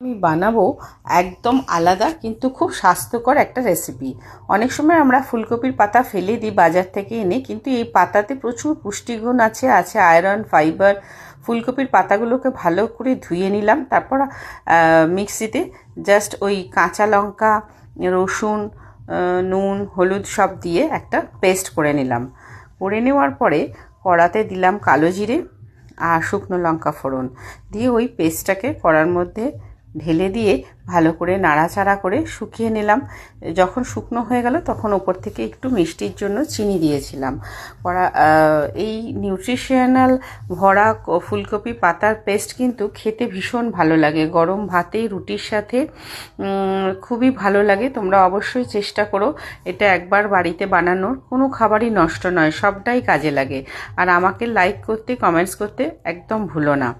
আমি বানাবো একদম আলাদা কিন্তু খুব স্বাস্থ্যকর একটা রেসিপি। অনেক সময় আমরা ফুলকপির পাতা ফেলে দিই বাজার থেকে এনে, কিন্তু এই পাতাতে প্রচুর পুষ্টিগুণ আছে, আয়রন, ফাইবার। ফুলকপির পাতাগুলোকে ভালো করে ধুয়ে নিলাম, তারপর মিক্সিতে জাস্ট ওই কাঁচা লঙ্কা, রসুন, নুন, হলুদ সব দিয়ে একটা পেস্ট করে নিলাম। করে নেওয়ার পরে কড়াতে দিলাম কালো জিরে আর শুকনো লঙ্কা ফোড়ন দিয়ে ওই পেস্টটাকে কড়ার মধ্যে ঢেলে দিয়ে ভালো করে নাড়াচাড়া করে শুকিয়ে নিলাম। যখন শুকনো হয়ে গেল তখন ওপর থেকে একটু মিষ্টির জন্য চিনি দিয়েছিলাম। এই নিউট্রিশনাল ভরা ফুলকপি পাতার পেস্ট কিন্তু খেতে ভীষণ ভালো লাগে, গরম ভাতে রুটির সাথে খুবই ভালো লাগে। তোমরা অবশ্যই চেষ্টা করো, এটা একবার বাড়িতে বানানোর কোনো খাবারই নষ্ট নয়, সবটাই কাজে লাগে। আর আমাকে লাইক করতে, কমেন্টস করতে একদম ভুলো না।